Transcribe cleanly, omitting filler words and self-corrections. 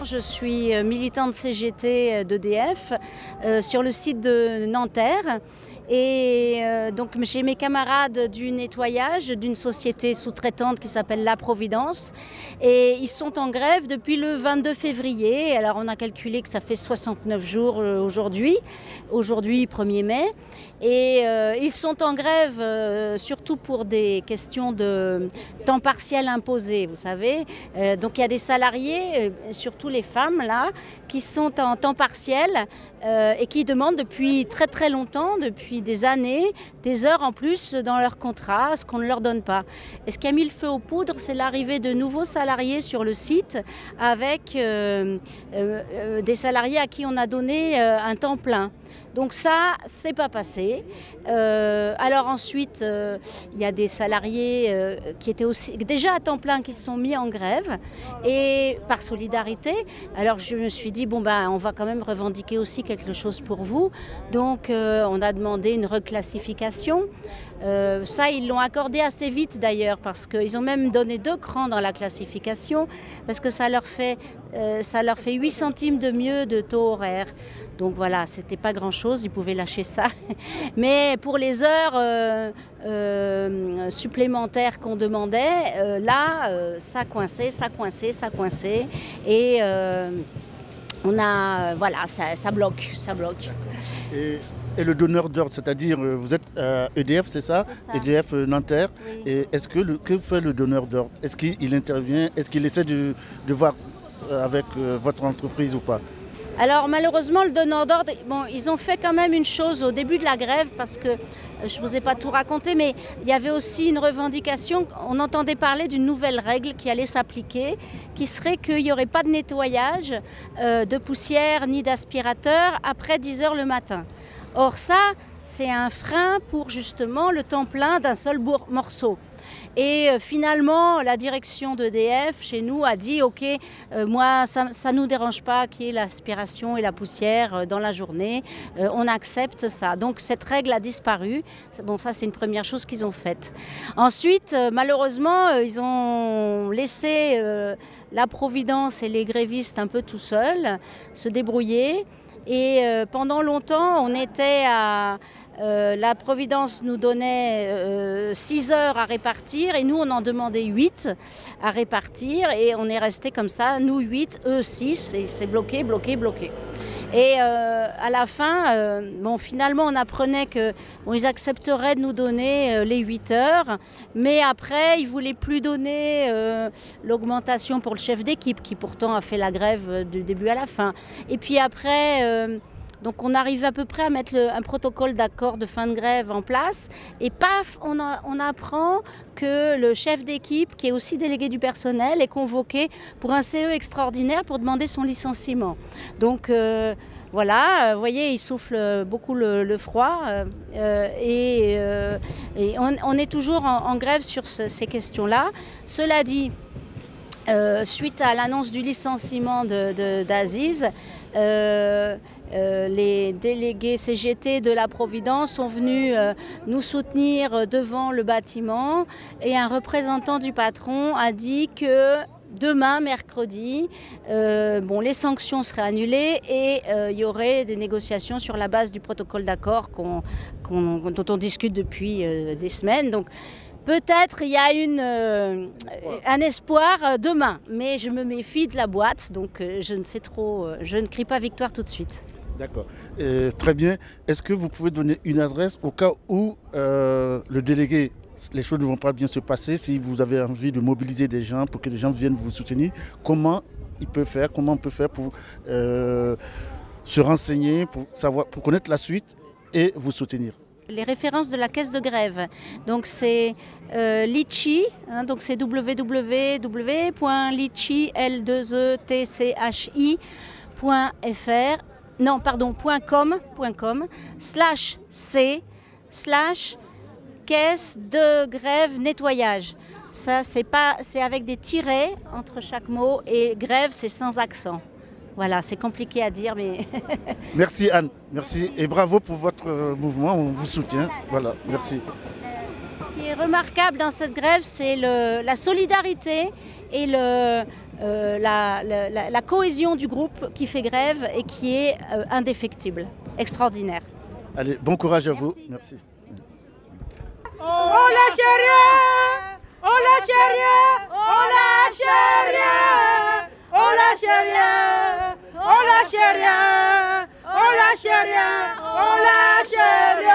je suis militante CGT d'EDF sur le site de Nanterre. Et donc j'ai mes camarades du nettoyage d'une société sous-traitante qui s'appelle La Providence et ils sont en grève depuis le 22 février. Alors on a calculé que ça fait 69 jours aujourd'hui 1er mai. Et ils sont en grève surtout pour des questions de temps partiel imposé, vous savez. Donc il y a des salariés, surtout les femmes là, qui sont en temps partiel et qui demandent depuis très très longtemps, depuis des années, des heures en plus dans leur contrat, ce qu'on ne leur donne pas. Et ce qui a mis le feu aux poudres, c'est l'arrivée de nouveaux salariés sur le site avec des salariés à qui on a donné un temps plein. Donc ça, c'est pas passé. Alors ensuite, il y a des salariés qui étaient aussi déjà à temps plein qui se sont mis en grève et par solidarité. Alors je me suis dit bon ben on va quand même revendiquer aussi quelque chose pour vous. Donc on a demandé une reclassification. Ça, ils l'ont accordé assez vite d'ailleurs parce qu'ils ont même donné 2 crans dans la classification parce que ça leur fait 8 centimes de mieux de taux horaire. Donc voilà, c'était pas grand-chose, ils pouvaient lâcher ça. Mais pour les heures supplémentaires qu'on demandait, là, ça coinçait. Et voilà, ça bloque. Et le donneur d'ordre, c'est-à-dire vous êtes EDF, c'est ça? C'est ça. EDF Nanterre. Oui. Et est-ce que fait le donneur d'ordre? Est-ce qu'il intervient? Est-ce qu'il essaie de voir avec votre entreprise ou pas? Alors malheureusement, le donneur d'ordre, bon, ils ont fait quand même une chose au début de la grève parce que je ne vous ai pas tout raconté, mais il y avait aussi une revendication. On entendait parler d'une nouvelle règle qui allait s'appliquer, qui serait qu'il n'y aurait pas de nettoyage de poussière ni d'aspirateur après 10 heures le matin. Or ça, c'est un frein pour justement le temps plein d'un seul morceau. Et finalement, la direction d'EDF chez nous a dit « Ok, moi, ça ne nous dérange pas qu'il y ait l'aspiration et la poussière dans la journée. On accepte ça. » Donc cette règle a disparu. Bon, ça, c'est une première chose qu'ils ont faite. Ensuite, malheureusement, ils ont laissé la Providence et les grévistes un peu tout seuls se débrouiller. Et pendant longtemps, on était à... la Providence nous donnait 6 heures à répartir et nous on en demandait 8 à répartir et on est resté comme ça, nous 8, eux 6 et c'est bloqué. Et à la fin, bon, finalement on apprenait que bon, ils accepteraient de nous donner les 8 heures, mais après ils ne voulaient plus donner l'augmentation pour le chef d'équipe qui pourtant a fait la grève du début à la fin. Et puis après... donc on arrive à peu près à mettre un protocole d'accord de fin de grève en place et paf, on apprend que le chef d'équipe, qui est aussi délégué du personnel, est convoqué pour un CE extraordinaire pour demander son licenciement. Donc voilà, vous voyez, il souffle beaucoup le froid et on est toujours en grève sur ces questions-là. Cela dit, suite à l'annonce du licenciement d'Aziz, les délégués CGT de la Providence sont venus nous soutenir devant le bâtiment et un représentant du patron a dit que demain, mercredi, les sanctions seraient annulées et il y aurait des négociations sur la base du protocole d'accord dont on discute depuis des semaines. Donc, peut-être il y a un espoir demain, mais je me méfie de la boîte, donc je ne sais trop, je ne crie pas victoire tout de suite. D'accord. Très bien. Est-ce que vous pouvez donner une adresse au cas où le délégué, les choses ne vont pas bien se passer, si vous avez envie de mobiliser des gens pour que les gens viennent vous soutenir, comment on peut faire pour se renseigner, pour connaître la suite et vous soutenir? Les références de la caisse de grève. Donc c'est Litchi, donc c'est www.com/c/caisse de grève nettoyage. Ça c'est avec des tirets entre chaque mot et grève c'est sans accent. Voilà, c'est compliqué à dire, mais... Merci Anne, merci et bravo pour votre mouvement, on vous soutient. Voilà, merci. Ce qui est remarquable dans cette grève, c'est la solidarité et la cohésion du groupe qui fait grève et qui est indéfectible, extraordinaire. Allez, bon courage à vous. Merci. Oh la charia! Oh la charia! Oh la charia! Oh la charia! Oh la charia! Oh la charia! Oh la charia!